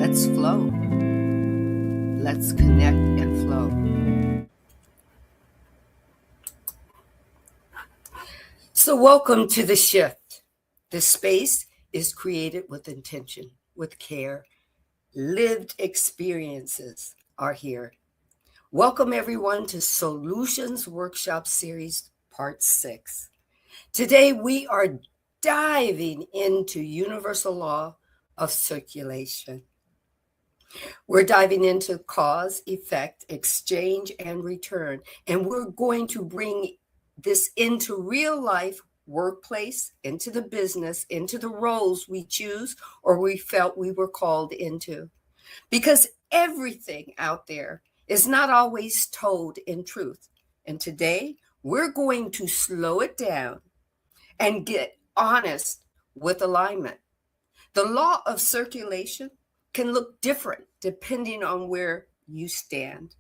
Let's flow. Let's connect and flow. So welcome to the shift. This space is created with intention, with care. Lived experiences are here. Welcome everyone to Soulutions Workshop Series Part 6. Today we are diving into universal law of circulation. We're diving into cause, effect, exchange, and return. And we're going to bring this into real life, workplace, into the business, into the roles we choose or we felt we were called into. Because everything out there is not always told in truth. And today we're going to slow it down and get honest with alignment. The law of circulation can look different depending on where you stand.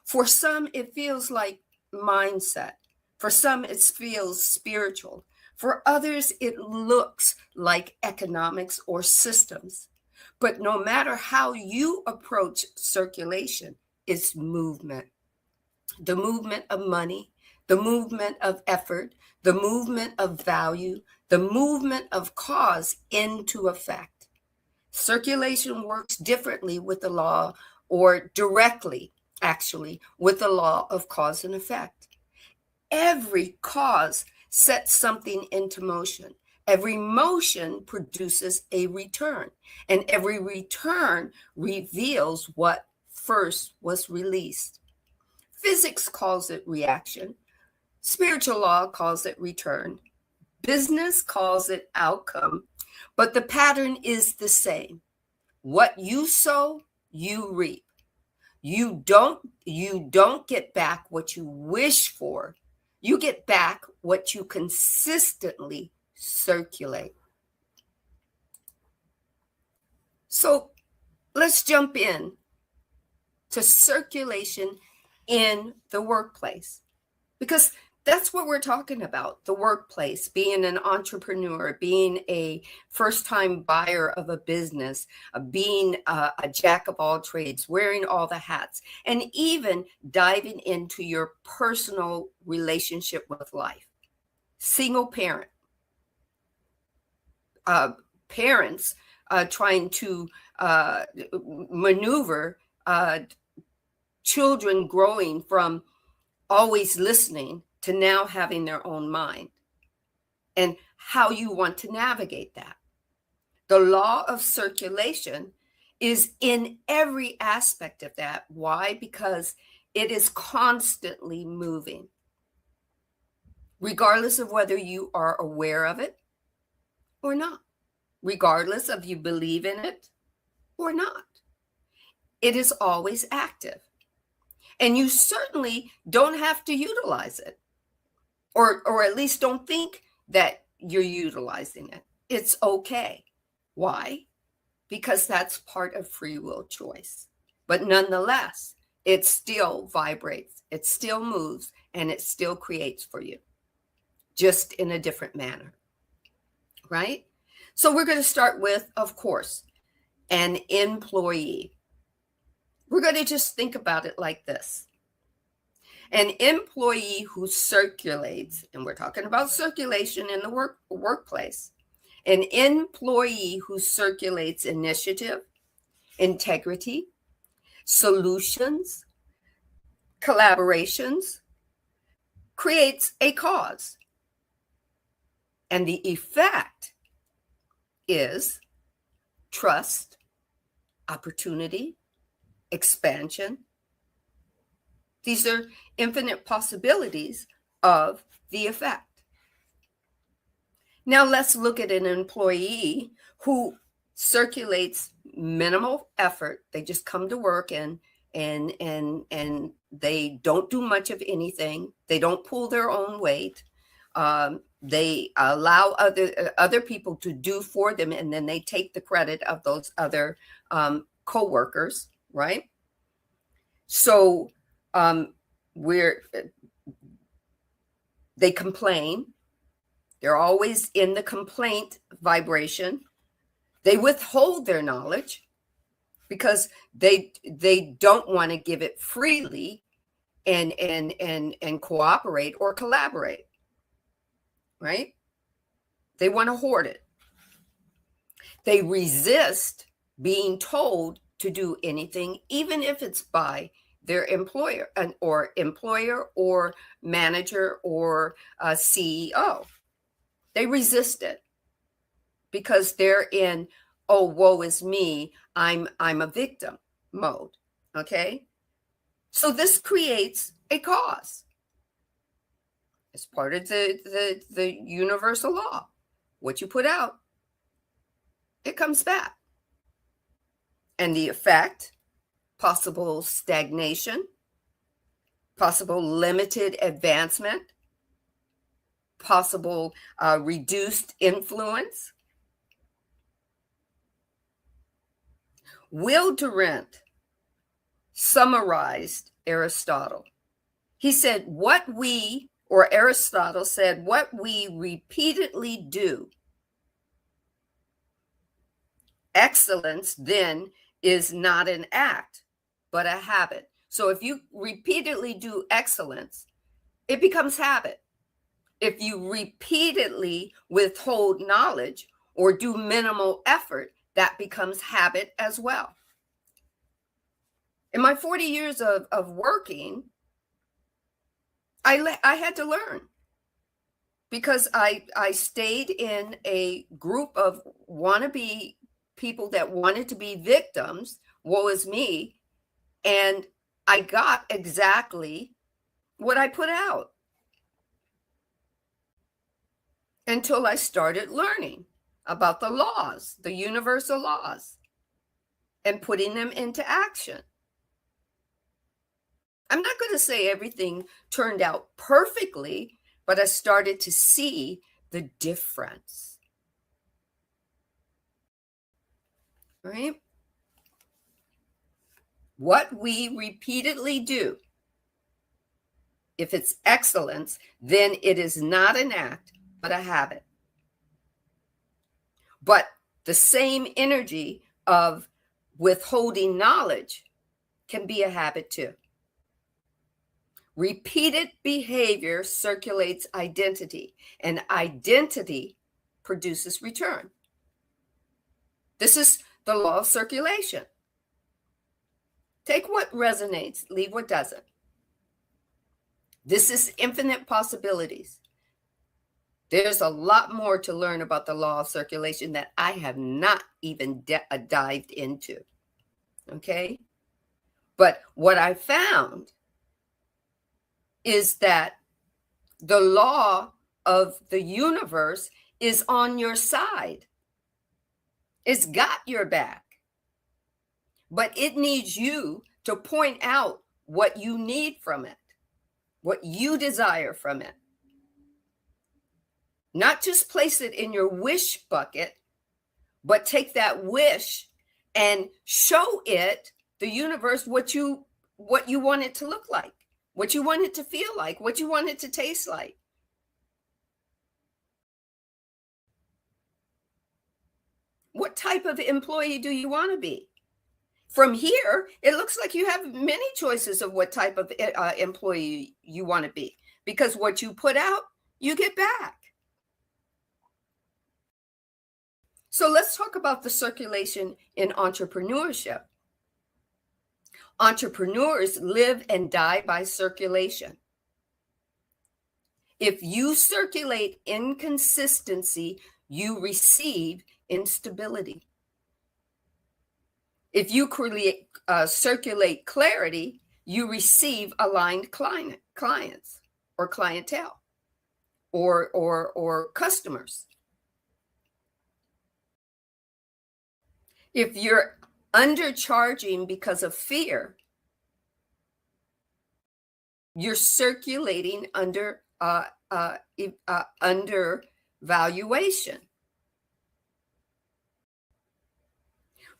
For some, it feels like mindset. For some, it feels spiritual. For others, it looks like economics or systems. But no matter how you approach circulation, it's movement. The movement of money, the movement of effort, the movement of value, the movement of cause into effect. Circulation works differently with the law, or directly, actually, with the law of cause and effect. Every cause sets something into motion. Every motion produces a return, and every return reveals what first was released. Physics calls it reaction. Spiritual law calls it return. Business calls it outcome. But the pattern is the same. What you sow, you reap. You don't get back what you wish for. You get back what you consistently circulate. So let's jump in to circulation in the workplace, because that's what we're talking about. The workplace, being an entrepreneur, being a first-time buyer of a business, being a jack of all trades, wearing all the hats, and even diving into your personal relationship with life. Single parent, parents trying to maneuver children growing from always listening to now having their own mind, and how you want to navigate that. The law of circulation is in every aspect of that. Why? Because it is constantly moving, regardless of whether you are aware of it or not, regardless of you believe in it or not. It is always active. And you certainly don't have to utilize it, or at least don't think that you're utilizing it. It's okay. Why? Because that's part of free will choice. But nonetheless, it still vibrates, it still moves, and it still creates for you, just in a different manner, right? So we're going to start with, of course, an employee. We're going to just think about it like this. An employee who circulates, and we're talking about circulation in the workplace, an employee who circulates initiative, integrity, solutions, collaborations, creates a cause. And the effect is trust, opportunity, expansion. These are infinite possibilities of the effect. Now let's look at an employee who circulates minimal effort. They just come to work and they don't do much of anything. They don't pull their own weight. They allow other people to do for them, and then they take the credit of those other co-workers, right? So they complain. They're always in the complaint vibration. They withhold their knowledge. because they don't want to give it freely and cooperate or collaborate, right? They want to hoard it. They resist being told to do anything, even if it's by their employer or manager or CEO. They resist it because they're in, oh, woe is me, I'm a victim mode. Okay. So this creates a cause. It's part of the universal law. What you put out, it comes back. And the effect, possible stagnation, possible limited advancement, possible reduced influence. Will Durant summarized Aristotle. He said, Aristotle said, what we repeatedly do, excellence then is not an act, but a habit. So if you repeatedly do excellence, it becomes habit. If you repeatedly withhold knowledge or do minimal effort, that becomes habit as well. In my 40 years of working, I had to learn, because I stayed in a group of wannabe people that wanted to be victims, woe is me, and I got exactly what I put out until I started learning about the laws, the universal laws, and putting them into action. I'm not going to say everything turned out perfectly, but I started to see the difference. Right? What we repeatedly do, if it's excellence, then it is not an act, but a habit. But the same energy of withholding knowledge can be a habit too. Repeated behavior circulates identity, and identity produces return. This is the law of circulation. Take what resonates, leave what doesn't. This is infinite possibilities. There's a lot more to learn about the law of circulation that I have not even dived into. Okay? But what I found is that the law of the universe is on your side. It's got your back. But it needs you to point out what you need from it, what you desire from it. Not just place it in your wish bucket, but take that wish and show it, the universe, what you want it to look like, what you want it to feel like, what you want it to taste like. What type of employee do you want to be? From here, it looks like you have many choices of what type of employee you want to be, because what you put out, you get back. So let's talk about the circulation in entrepreneurship. Entrepreneurs live and die by circulation. If you circulate inconsistency, you receive instability. If you circulate clarity, you receive aligned clients or clientele or customers. If you're undercharging because of fear, you're circulating under undervaluation.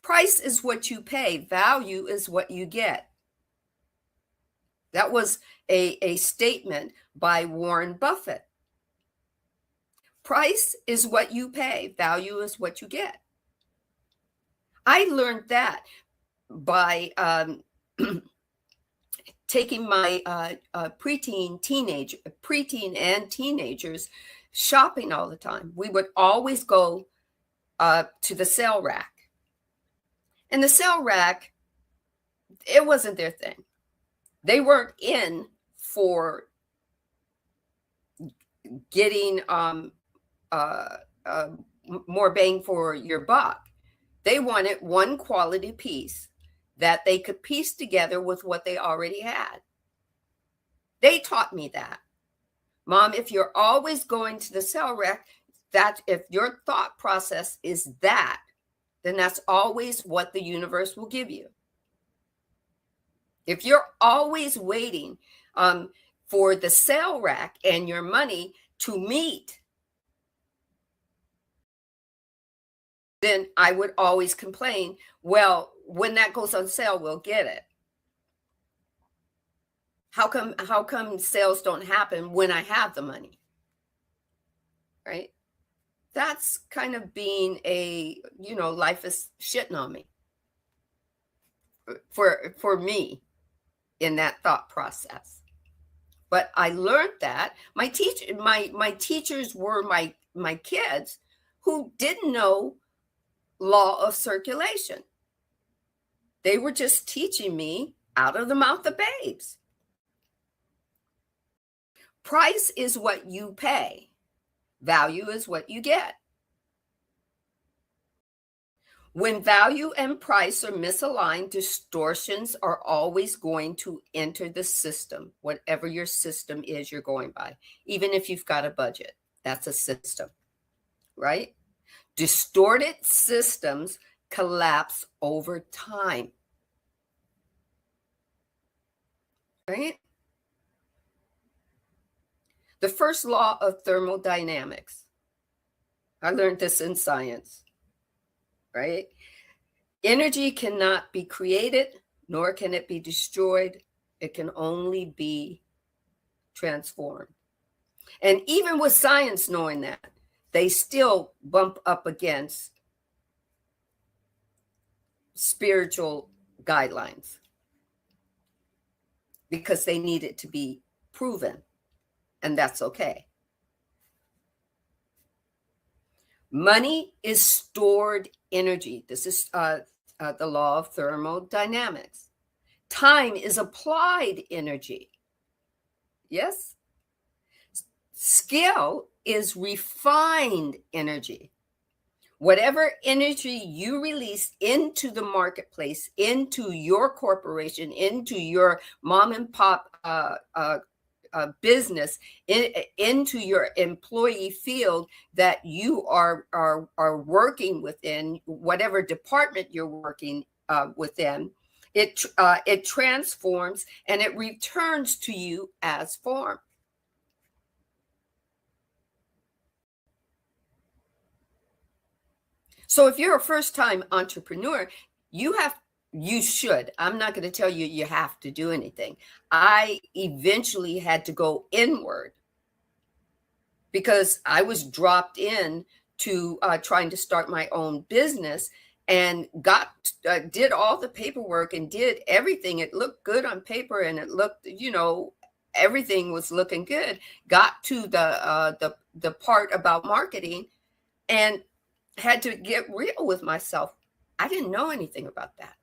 Price is what you pay. Value is what you get. That was a statement by Warren Buffett. Price is what you pay. Value is what you get. I learned that by taking my preteen and teenagers shopping all the time. We would always go to the sale rack. And the sale rack, it wasn't their thing. They weren't in for getting more bang for your buck. They wanted one quality piece that they could piece together with what they already had. They taught me that. Mom, if you're always going to the sale rack, that if your thought process is that, then that's always what the universe will give you. If you're always waiting for the sale rack and your money to meet, then I would always complain, well, when that goes on sale, we'll get it. How come sales don't happen when I have the money? Right? That's kind of being a, life is shitting on me for me in that thought process. But I learned that my teachers were my kids who didn't know law of circulation. They were just teaching me out of the mouth of babes. Price is what you pay. Value is what you get. When value and price are misaligned, distortions are always going to enter the system, whatever your system is you're going by. Even if you've got a budget, that's a system, right? Distorted systems collapse over time, right? The first law of thermodynamics. I learned this in science, right? Energy cannot be created, nor can it be destroyed. It can only be transformed. And even with science knowing that, they still bump up against spiritual guidelines because they need it to be proven. And that's okay. Money is stored energy. This is the law of thermodynamics. Time is applied energy. Yes? Skill is refined energy. Whatever energy you release into the marketplace, into your corporation, into your mom and pop business, into your employee field that you are working within, whatever department you're working within, it transforms and it returns to you as form. So if you're a first-time entrepreneur, you should. I'm not going to tell you you have to do anything. I eventually had to go inward because I was dropped in to trying to start my own business and did all the paperwork and did everything. It looked good on paper and it looked, everything was looking good. Got to the part about marketing and had to get real with myself. I didn't know anything about that.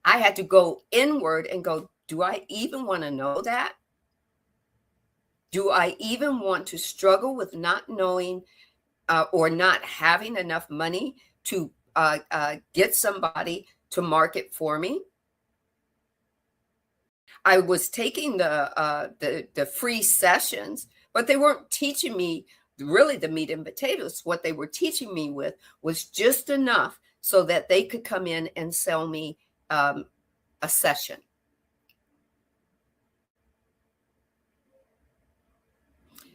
I had to go inward and go, do I even want to know that? Do I even want to struggle with not knowing or not having enough money to get somebody to market for me? I was taking the free sessions, but they weren't teaching me really the meat and potatoes. What they were teaching me with was just enough so that they could come in and sell me a session.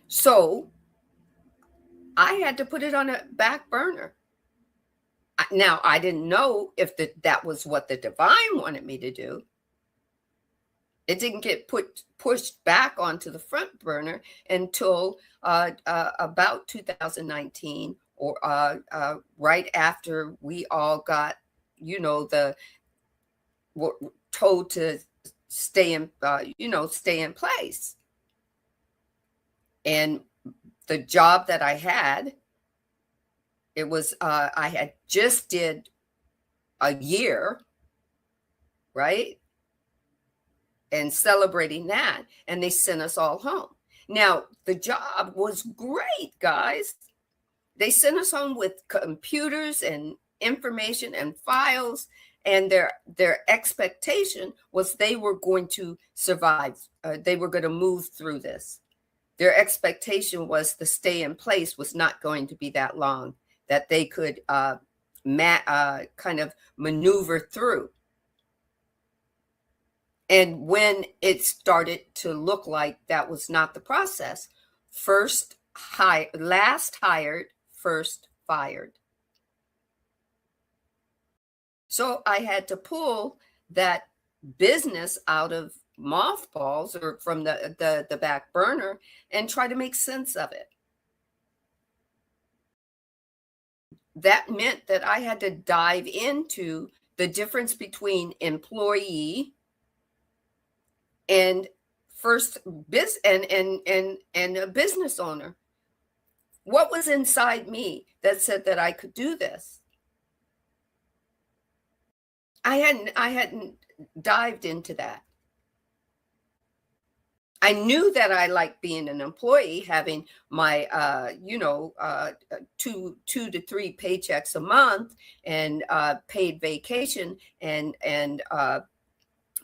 So I had to put it on a back burner. Now, I didn't know if that was what the divine wanted me to do. It didn't get pushed back onto the front burner until about 2019 or right after we all got, were told to stay in, stay in place. And the job that I had, it was, I had just did a year, right? And celebrating that, and they sent us all home. Now, the job was great, guys. They sent us home with computers and information and files, and their expectation was they were going to survive. They were going to move through this. Their expectation was the stay in place was not going to be that long, that they could kind of maneuver through. And when it started to look like that was not the process, last hired, first fired. So I had to pull that business out of mothballs or from the back burner and try to make sense of it. That meant that I had to dive into the difference between employee and and a business owner. What was inside me that said that I could do this? I hadn't dived into that. I knew that I liked being an employee, having my, 2 to 3 paychecks a month, and paid vacation, and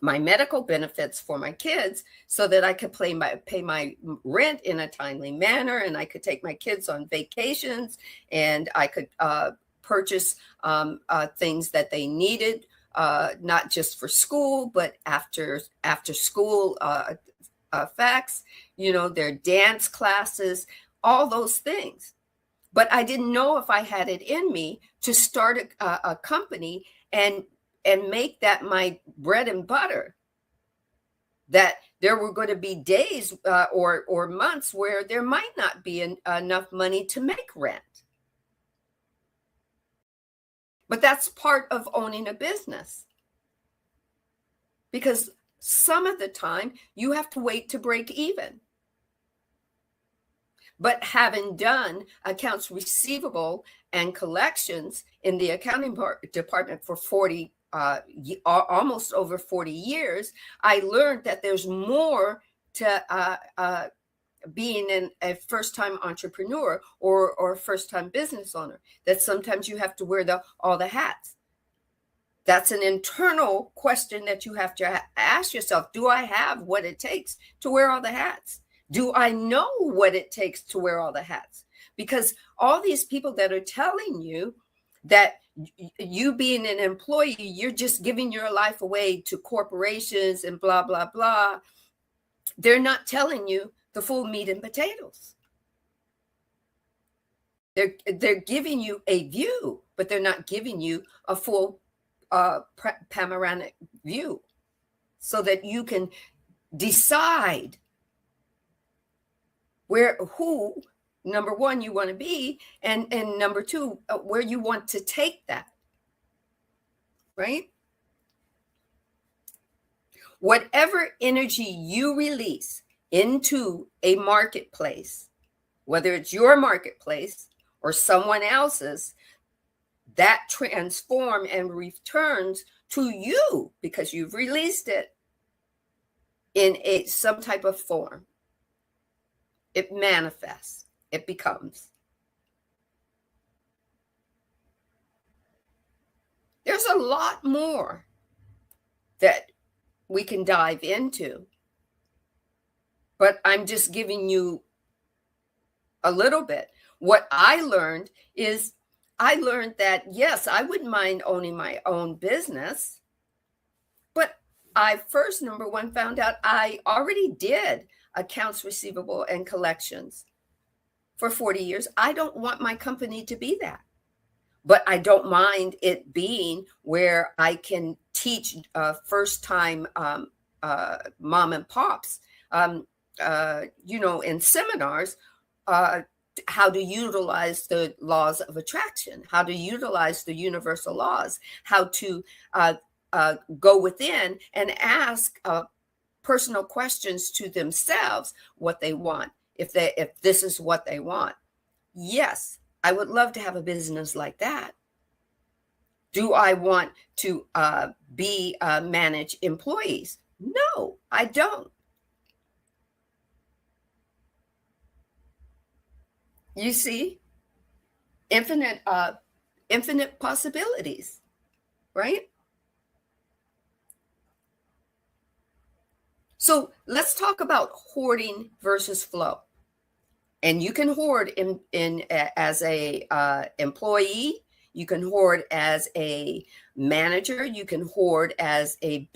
my medical benefits for my kids, so that I could pay my rent in a timely manner, and I could take my kids on vacations, and I could purchase things that they needed, not just for school, but after school facts, their dance classes, all those things. But I didn't know if I had it in me to start a company and make that my bread and butter, that there were going to be days or months where there might not be enough money to make rent. But that's part of owning a business, because some of the time you have to wait to break even. But having done accounts receivable and collections in the accounting department for almost over 40 years, I learned that there's more to being a first-time entrepreneur or first-time business owner, that sometimes you have to wear all the hats. That's an internal question that you have to ask yourself. Do I have what it takes to wear all the hats? Do I know what it takes to wear all the hats? Because all these people that are telling you that you being an employee, you're just giving your life away to corporations and blah, blah, blah. They're not telling you the full meat and potatoes. They're giving you a view, but they're not giving you a full panoramic view, so that you can decide who, number one, you want to be, and number two, where you want to take that, right? Whatever energy you release into a marketplace, whether it's your marketplace or someone else's, that transforms and returns to you because you've released it in some type of form. It manifests, it becomes. There's a lot more that we can dive into, but I'm just giving you a little bit. What I learned that, yes, I wouldn't mind owning my own business, but I first, number one, found out I already did accounts receivable and collections for 40 years. I don't want my company to be that, but I don't mind it being where I can teach first-time mom and pops, in seminars, how to utilize the laws of attraction, how to utilize the universal laws, how to go within and ask personal questions to themselves what they want, if this is what they want. Yes, I would love to have a business like that. Do I want to manage employees? No, I don't. You see, infinite possibilities, right? So let's talk about hoarding versus flow. And you can hoard as a employee. You can hoard as a manager. You can hoard as a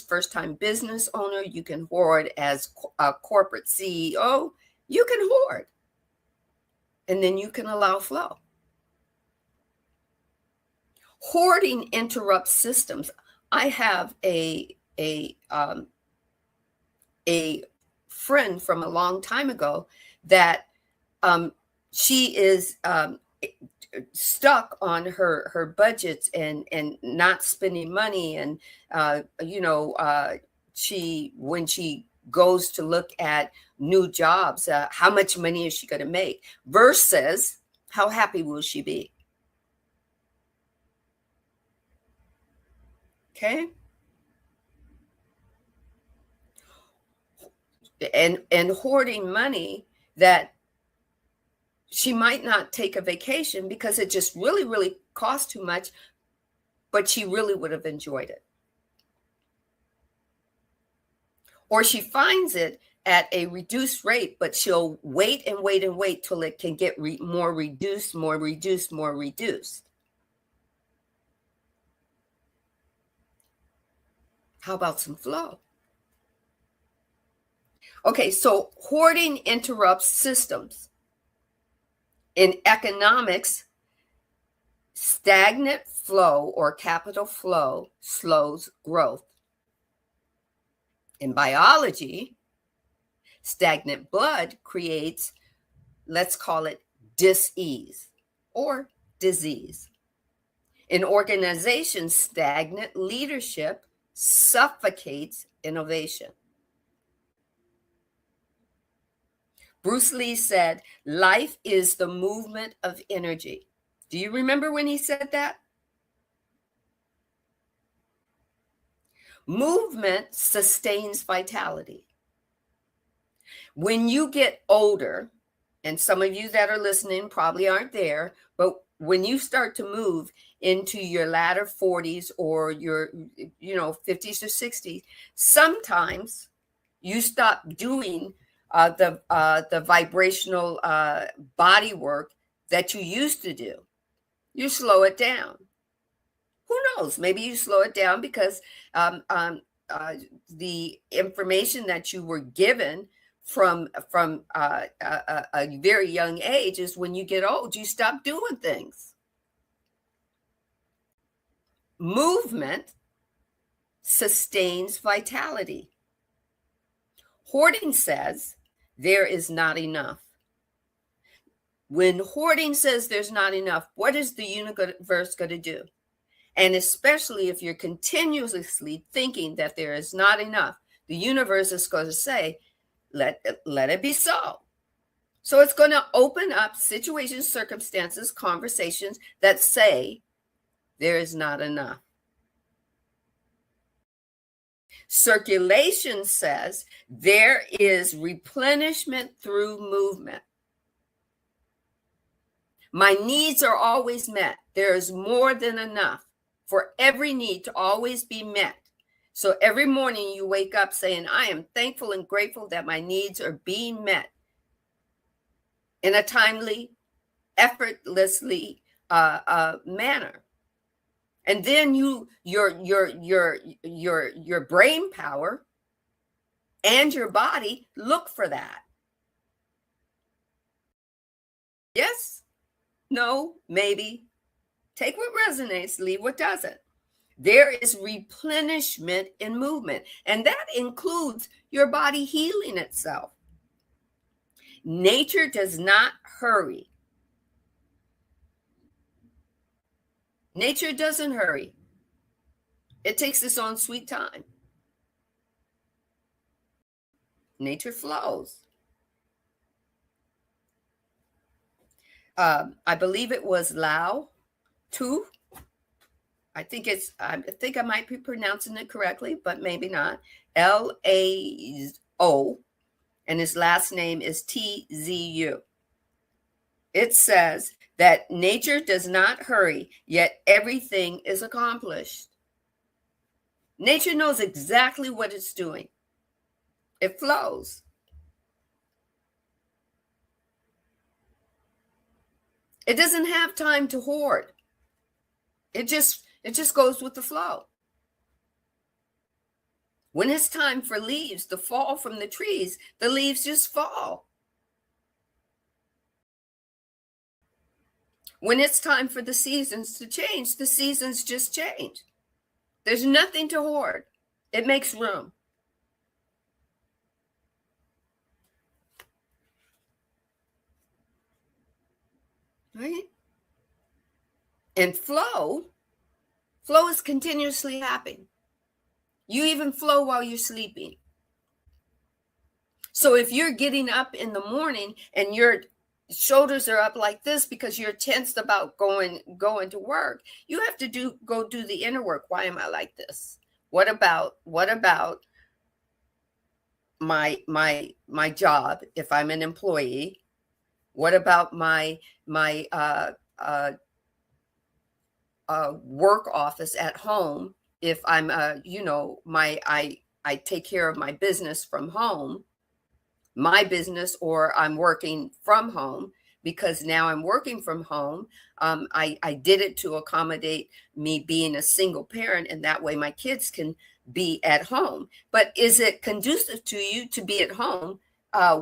first-time business owner. You can hoard as a corporate CEO. You can hoard, and then you can allow flow. Hoarding interrupts systems. I have a friend from a long time ago that she is stuck on her budgets and not spending money, and she, when she goes to look at new jobs, how much money is she going to make versus how happy will she be? Okay. And hoarding money that she might not take a vacation because it just really, really cost too much, but she really would have enjoyed it. Or she finds it at a reduced rate, but she'll wait and wait and wait till it can get more reduced, more reduced, more reduced. How about some flow? Okay, so hoarding interrupts systems. In economics, stagnant flow or capital flow slows growth. In biology, stagnant blood creates, let's call it, dis-ease or disease. In organizations, stagnant leadership suffocates innovation. Bruce Lee said, life is the movement of energy. Do you remember when he said that? Movement sustains vitality. When you get older, and some of you that are listening probably aren't there, but when you start to move into your latter 40s or your 50s or 60s, sometimes you stop doing the vibrational body work that you used to do. You slow it down. Who knows? Maybe you slow it down because the information that you were given from a very young age is when you get old, you stop doing things. Movement sustains vitality. Hoarding says there is not enough. When hoarding says there's not enough, what is the universe going to do? And especially if you're continuously thinking that there is not enough, the universe is going to say, let it be so. So it's going to open up situations, circumstances, conversations that say there is not enough. Circulation says there is replenishment through movement. My needs are always met. There is more than enough for every need to always be met. So every morning you wake up saying, I am thankful and grateful that my needs are being met in a timely, effortlessly manner. And then your brain power and your body look for that. Yes, no, maybe. Take what resonates, leave what doesn't. There is replenishment in movement, and that includes your body healing itself. Nature does not hurry. Nature doesn't hurry. It takes its own sweet time. Nature flows. I believe it was Lao Tu. I think I might be pronouncing it correctly, but maybe not. Lao, and his last name is Tzu. It says that nature does not hurry, yet everything is accomplished. Nature knows exactly what it's doing. It flows. It doesn't have time to hoard. It just goes with the flow. When it's time for leaves to fall from the trees, the leaves just fall. When it's time for the seasons to change, the seasons just change. There's nothing to hoard. It makes room. Right? And flow is continuously happening. You even flow while you're sleeping. So if you're getting up in the morning and your shoulders are up like this because you're tensed about going to work, you have to go do the inner work. Why am I like this? What about my job if I'm an employee? What about my work office at home if I'm I take care of my business from home, my business, or I'm working from home, because now I'm working from home. I did it to accommodate me being a single parent, and that way my kids can be at home. But is it conducive to you to be at home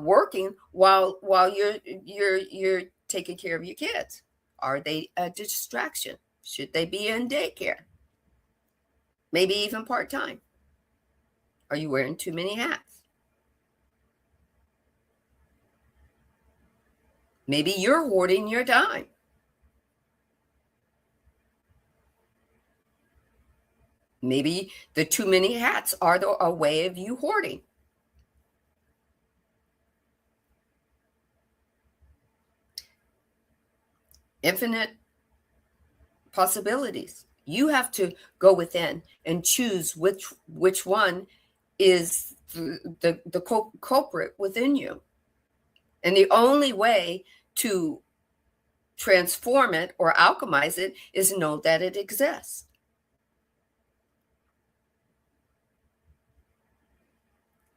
working while you're taking care of your kids? Are they a distraction? Should they be in daycare? Maybe even part-time. Are you wearing too many hats? Maybe you're hoarding your time. Maybe the too many hats are a way of you hoarding. Infinite possibilities. You have to go within and choose which one is the culprit within you. And the only way to transform it or alchemize it is know that it exists.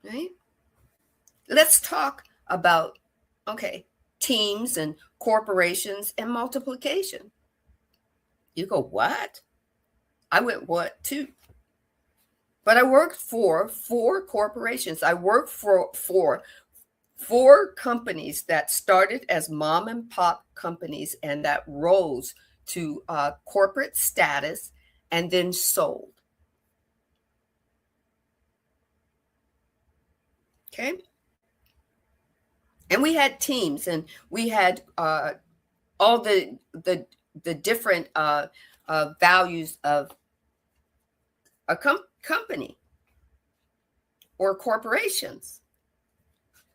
Right? Let's talk about, teams and corporations and multiplication. You go, what? I went, what, too? But I worked for 4 corporations. I worked for 4 companies that started as mom and pop companies and that rose to corporate status and then sold. Okay. And we had teams, and we had all the different values of a company or corporations.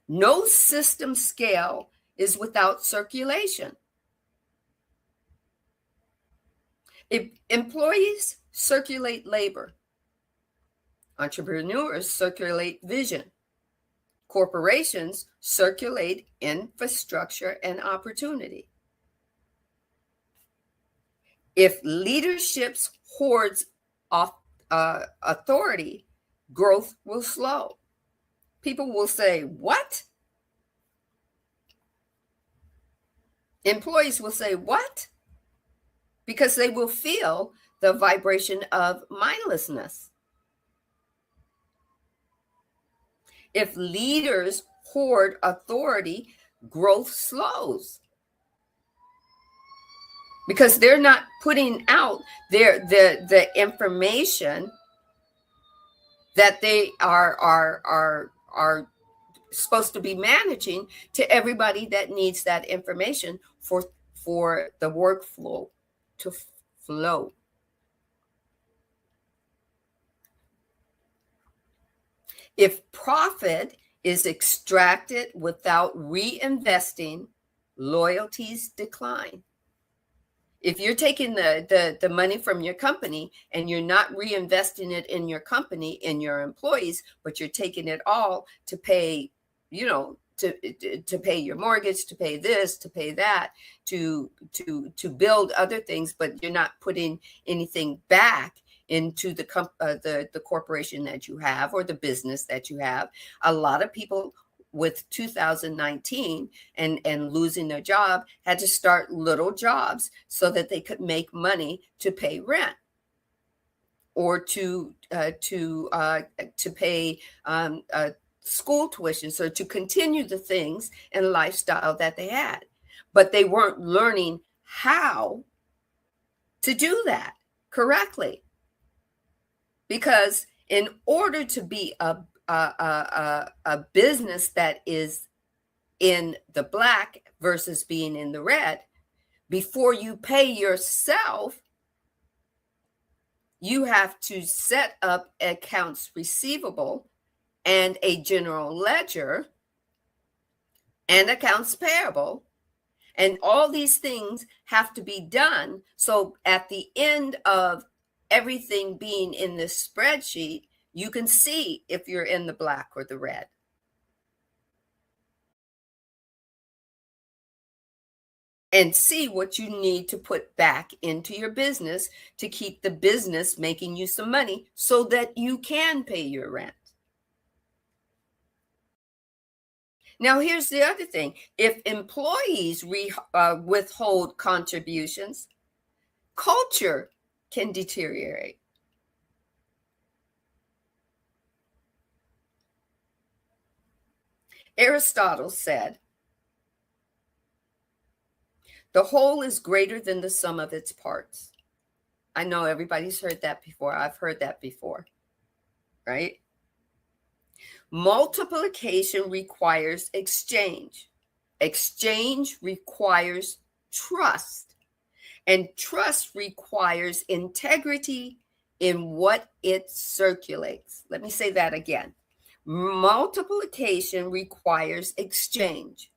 No system scale is without circulation. If employees circulate labor, entrepreneurs circulate vision, corporations circulate infrastructure and opportunity. If leadership hoards authority, growth will slow. People will say, what? Employees will say, what? Because they will feel the vibration of mindlessness. If leaders hoard authority, growth slows. Because they're not putting out the information that they are supposed to be managing to everybody that needs that information for the workflow to flow. If profit is extracted without reinvesting, loyalties decline. If you're taking the money from your company and you're not reinvesting it in your company, in your employees, but you're taking it all to pay, to pay your mortgage, to pay this, to pay that, to build other things, but you're not putting anything back into the corporation that you have or the business that you have. A lot of people with 2019 and losing their job had to start little jobs so that they could make money to pay rent or to pay school tuitions or to continue the things and lifestyle that they had, but they weren't learning how to do that correctly, because in order to be a business that is in the black versus being in the red, before you pay yourself, you have to set up accounts receivable and a general ledger and accounts payable. And all these things have to be done. So at the end of everything being in this spreadsheet, you can see if you're in the black or the red. And see what you need to put back into your business to keep the business making you some money so that you can pay your rent. Now, here's the other thing. If employees withhold contributions, culture can deteriorate. Aristotle said, "The whole is greater than the sum of its parts." I know everybody's heard that before. I've heard that before, right? Multiplication requires exchange. Exchange requires trust. And trust requires integrity in what it circulates. Let me say that again. Multiplication requires exchange.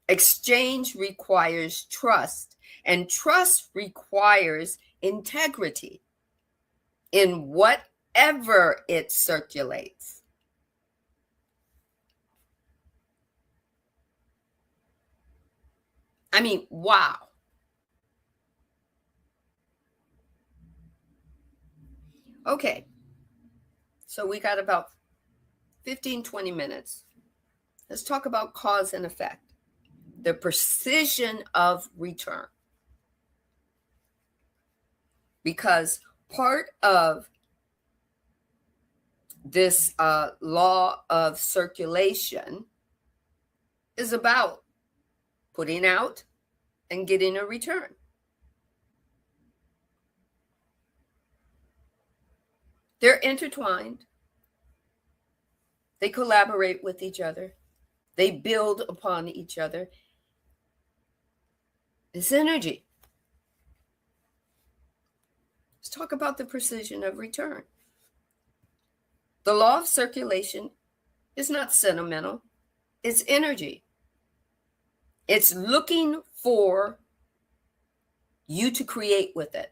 Exchange requires trust. And trust requires integrity in whatever it circulates. I mean, wow. Okay. So we got about 15, 20 minutes. Let's talk about cause and effect, the precision of return. Because part of this law of circulation is about putting out and getting a return. They're intertwined. They collaborate with each other. They build upon each other. It's energy. Let's talk about the precision of return. The law of circulation is not sentimental. It's energy. It's looking for you to create with it.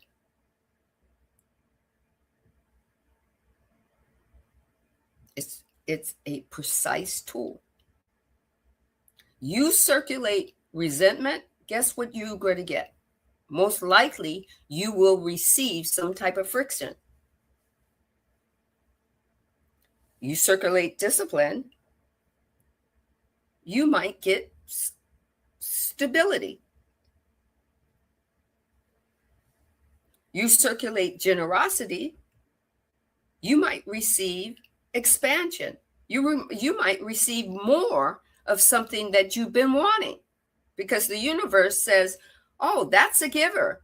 It's a precise tool. You circulate resentment, guess what you're going to get? Most likely, you will receive some type of friction. You circulate discipline, you might get stability. You circulate generosity, you might receive expansion. You might receive more of something that you've been wanting, because the universe says, oh, that's a giver.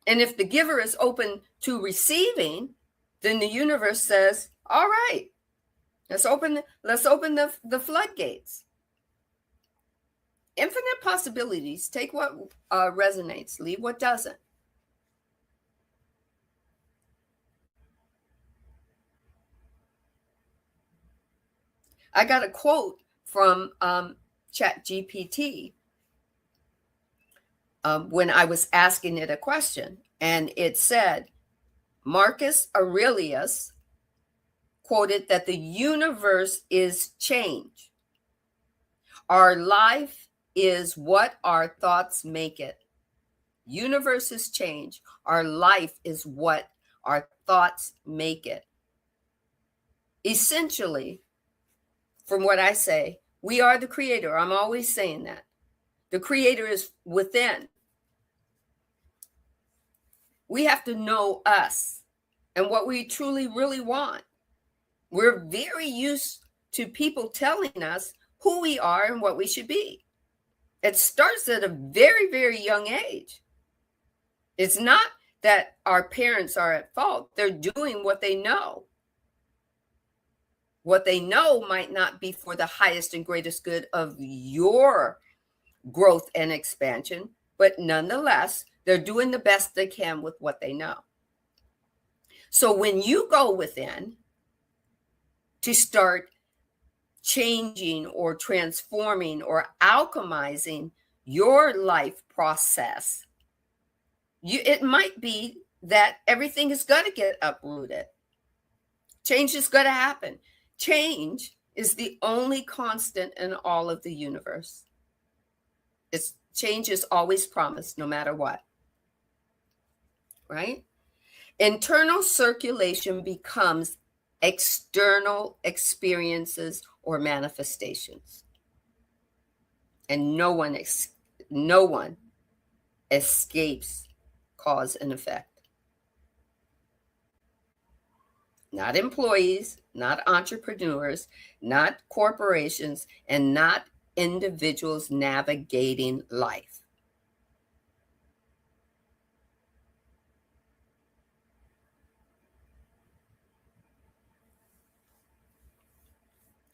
And if the giver is open to receiving, then the universe says, all right, let's open the floodgates. Infinite possibilities. Take what resonates, leave what doesn't. I got a quote from ChatGPT when I was asking it a question, and it said, Marcus Aurelius quoted that the universe is change. Our life is what our thoughts make it. Universe is change. Our life is what our thoughts make it. Essentially, from what I say, we are the creator. I'm always saying that. The creator is within. We have to know us and what we truly, really want. We're very used to people telling us who we are and what we should be. It starts at a very, very young age. It's not that our parents are at fault. They're doing what they know. What they know might not be for the highest and greatest good of your growth and expansion, but nonetheless, they're doing the best they can with what they know. So when you go within to start changing or transforming or alchemizing your life process, it might be that everything is going to get uprooted. Change is going to happen. Change is the only constant in all of the universe. Change is always promised, no matter what. Right? Internal circulation becomes external experiences or manifestations. And no one escapes cause and effect. Not employees, not entrepreneurs, not corporations, and not individuals navigating life.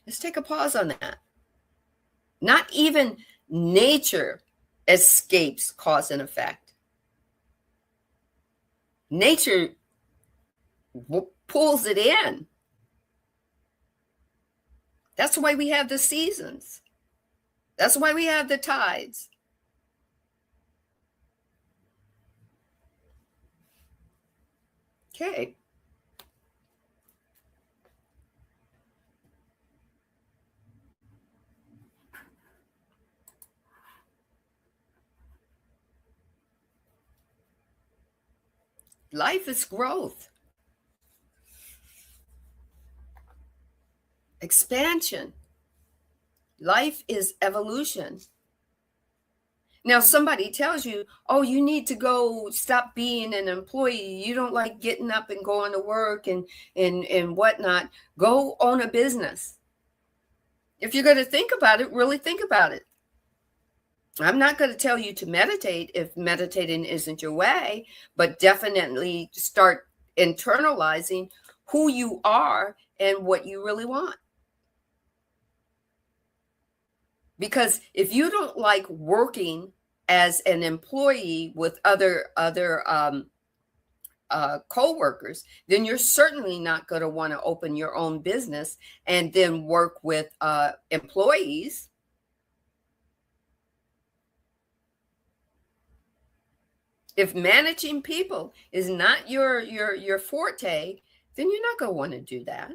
Let's take a pause on that. Not even nature escapes cause and effect. Nature pulls it in. That's why we have the seasons. That's why we have the tides. Okay. Life is growth, expansion. Life is evolution. Now, somebody tells you, oh, you need to go stop being an employee. You don't like getting up and going to work and whatnot. Go own a business. If you're going to think about it, really think about it. I'm not going to tell you to meditate if meditating isn't your way, but definitely start internalizing who you are and what you really want. Because if you don't like working as an employee with other co-workers, then you're certainly not going to want to open your own business and then work with employees. If managing people is not your forte, then you're not going to want to do that.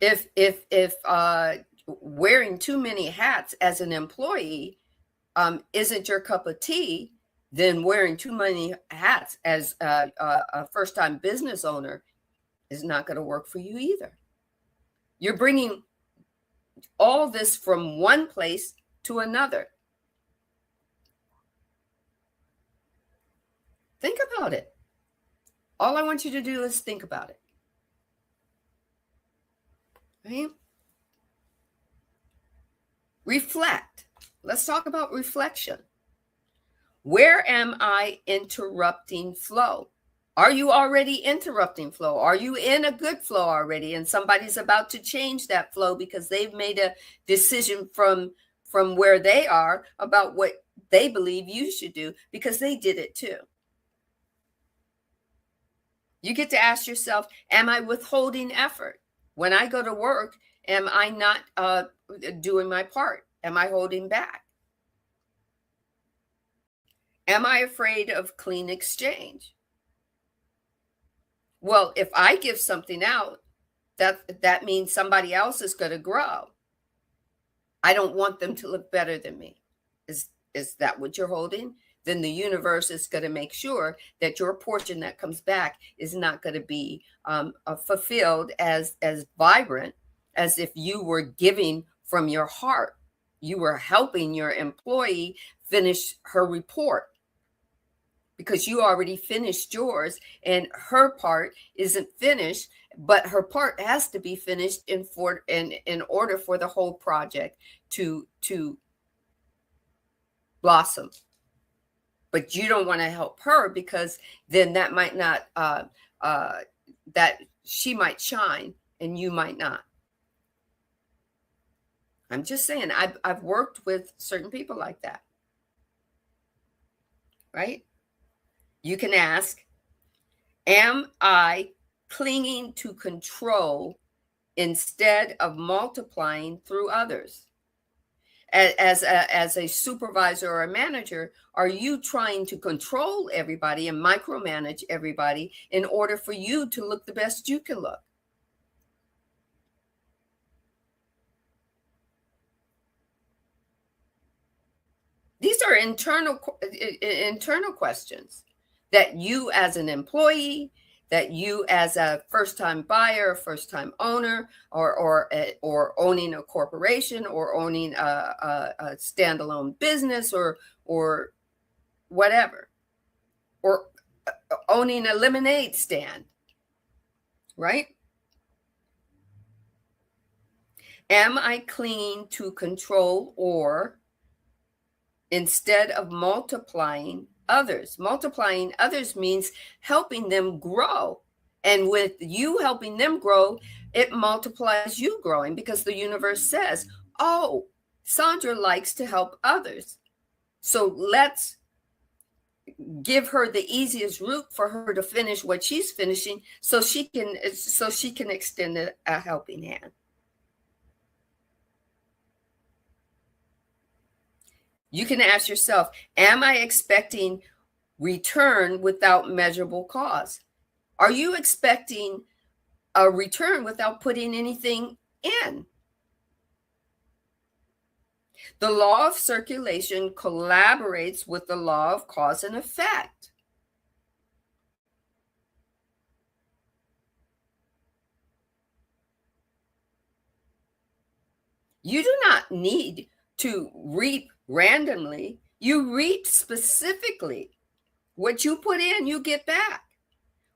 If wearing too many hats as an employee isn't your cup of tea, then wearing too many hats as a first-time business owner is not going to work for you either. You're bringing all this from one place to another. Think about it. All I want you to do is think about it. Right? Reflect. Let's talk about reflection. Where am I interrupting flow? Are you already interrupting flow? Are you in a good flow already? And somebody's about to change that flow because they've made a decision from where they are about what they believe you should do because they did it too. You get to ask yourself, am I withholding effort? When I go to work, am I not doing my part? Am I holding back? Am I afraid of clean exchange? Well, if I give something out, that means somebody else is going to grow. I don't want them to look better than me. Is that what you're holding? Then the universe is going to make sure that your portion that comes back is not going to be fulfilled as vibrant as if you were giving from your heart. You were helping your employee finish her report because you already finished yours, and her part isn't finished, but her part has to be finished in order for the whole project to blossom. But you don't want to help her because then that might not that she might shine and you might not. I'm just saying, I've worked with certain people like that, right? You can ask, am I clinging to control instead of multiplying through others? As a supervisor or a manager, are you trying to control everybody and micromanage everybody in order for you to look the best you can look? These are internal questions that you as an employee, that you as a first-time buyer, first-time owner, or owning a corporation, or owning a standalone business, or whatever, or owning a lemonade stand, right? Am I clinging to control or instead of multiplying others? Multiplying others means helping them grow. And with you helping them grow, it multiplies you growing because the universe says, oh, Sandra likes to help others. So let's give her the easiest route for her to finish what she's finishing so she can extend a helping hand. You can ask yourself, am I expecting return without measurable cause? Are you expecting a return without putting anything in? The law of circulation collaborates with the law of cause and effect. You do not need to reap randomly. You reap specifically. What you put in, you get back.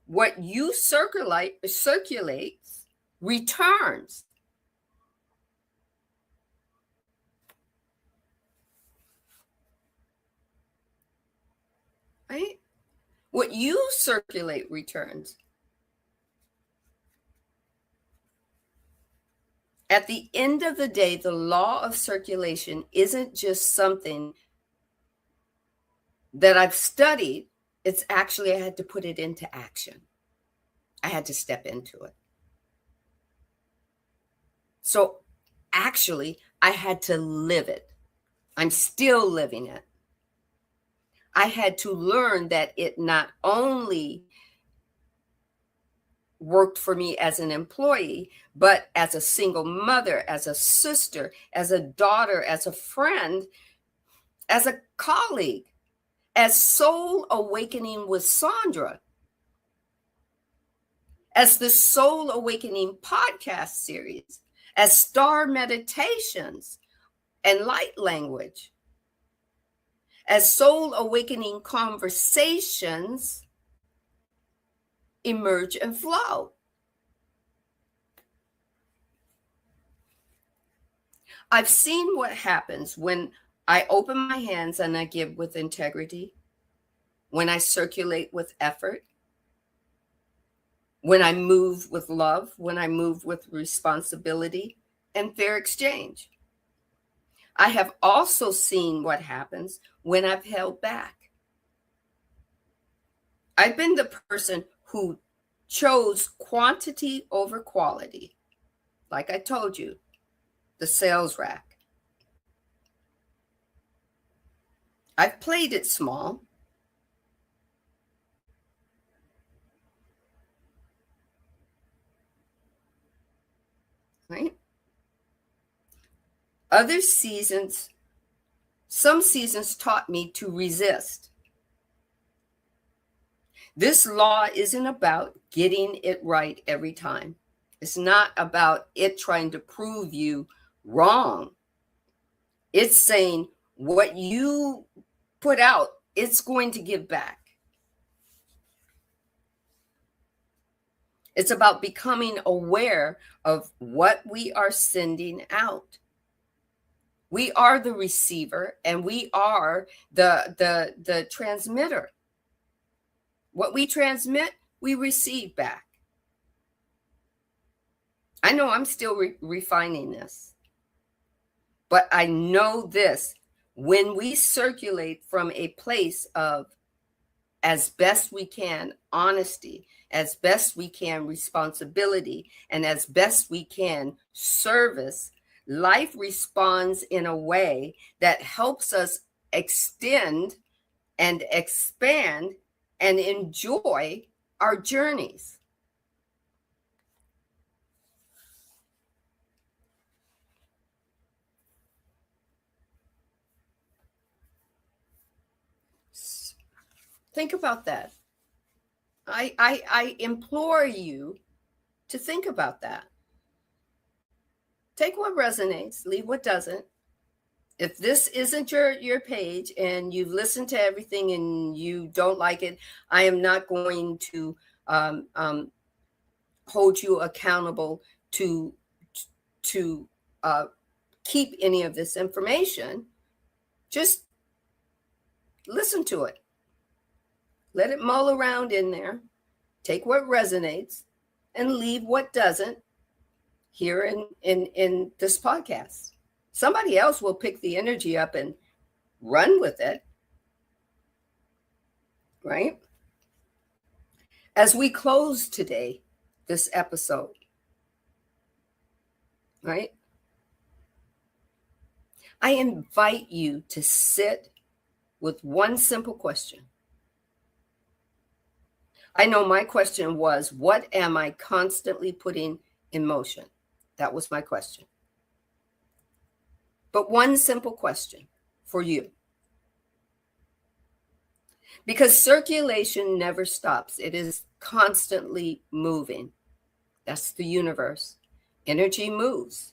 What you circulates returns. Right? What you circulate returns. At the end of the day, the law of circulation isn't just something that I've studied. It's actually, I had to put it into action. I had to step into it. So actually, I had to live it. I'm still living it. I had to learn that it not only worked for me as an employee, but as a single mother, as a sister, as a daughter, as a friend, as a colleague, as Soul Awakening with Sandra, as the Soul Awakening podcast series, as Star Meditations and Light Language, as Soul Awakening Conversations emerge and flow. I've seen what happens when I open my hands and I give with integrity, when I circulate with effort, when I move with love, when I move with responsibility and fair exchange. I have also seen what happens when I've held back. I've been the person who chose quantity over quality. like I told you, the sales rack. I've played it small. Right? Other seasons, some seasons taught me to resist. This law isn't about getting it right every time. It's not about it trying to prove you wrong. It's saying what you put out, it's going to give back. It's about becoming aware of what we are sending out. We are the receiver and we are the transmitter. What we transmit, we receive back. I know I'm still refining this, but I know this: when we circulate from a place of, as best we can, honesty, as best we can, responsibility, and as best we can, service, life responds in a way that helps us extend and expand and enjoy our journeys. Think about that. I implore you to think about that. Take what resonates, leave what doesn't. If this isn't your page and you've listened to everything and you don't like it, I am not going to hold you accountable to keep any of this information. Just listen to it. Let it mull around in there. Take what resonates and leave what doesn't here in this podcast. Somebody else will pick the energy up and run with it. Right? As we close today, this episode, right? I invite you to sit with one simple question. I know my question was, what am I constantly putting in motion? That was my question. But one simple question for you. Because circulation never stops. It is constantly moving. That's the universe. Energy moves.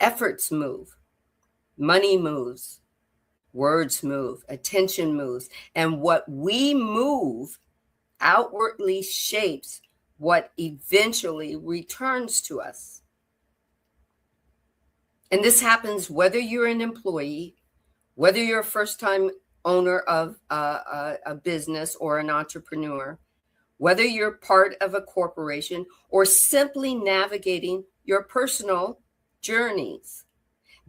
Efforts move. Money moves. Words move. Attention moves. And what we move outwardly shapes what eventually returns to us. And this happens whether you're an employee, whether you're a first-time owner of a business or an entrepreneur, whether you're part of a corporation or simply navigating your personal journeys.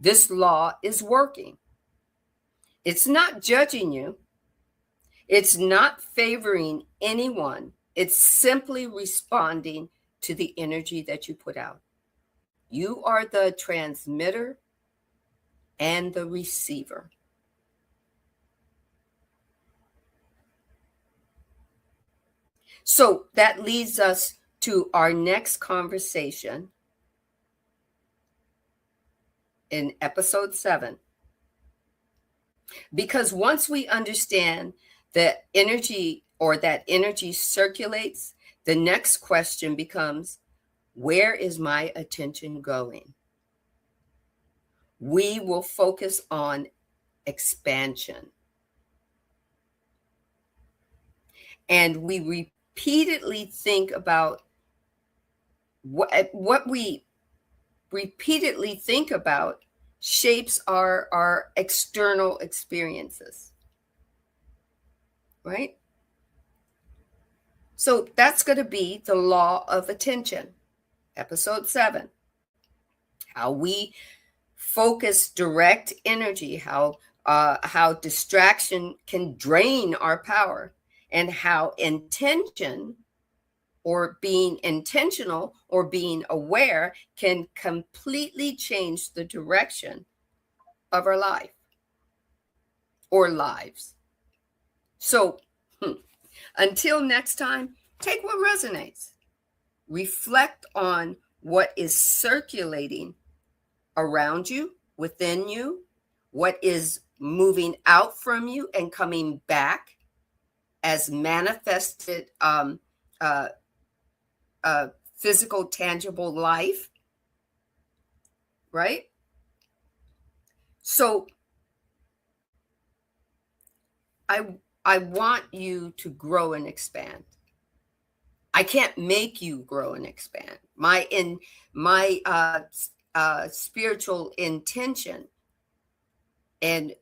This law is working. It's not judging you. It's not favoring anyone. It's simply responding to the energy that you put out. You are the transmitter and the receiver. So that leads us to our next conversation in episode 7. Because once we understand that energy or that energy circulates, the next question becomes, where is my attention going? We will focus on expansion. And we repeatedly think about what we repeatedly think about shapes our external experiences. Right? So that's going to be the law of attention, episode 7. How we focus direct energy, how distraction can drain our power, and how intention or being intentional or being aware can completely change the direction of our life or lives. So until next time, take what resonates. Reflect on what is circulating around you, within you, what is moving out from you and coming back as manifested uh, physical, tangible life, right? So I want you to grow and expand. I can't make you grow and expand. My spiritual intention and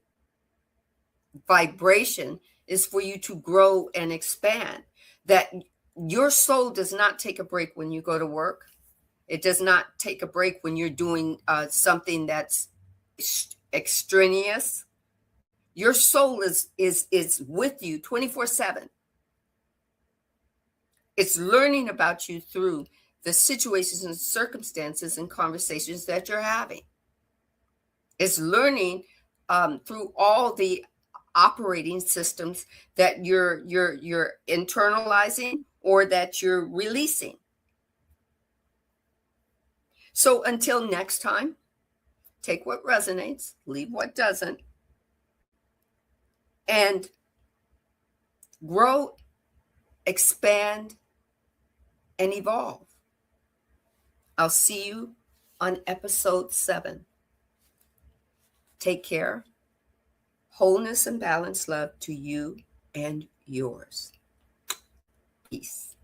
vibration is for you to grow and expand. That your soul does not take a break when you go to work. It does not take a break when you're doing something that's extraneous. Your soul is with you 24/7. It's learning about you through the situations and circumstances and conversations that you're having. It's learning through all the operating systems that you're internalizing or that you're releasing. So until next time, take what resonates, leave what doesn't, and grow, expand, and evolve. I'll see you on episode 7. Take care. Wholeness and balanced love to you and yours. Peace.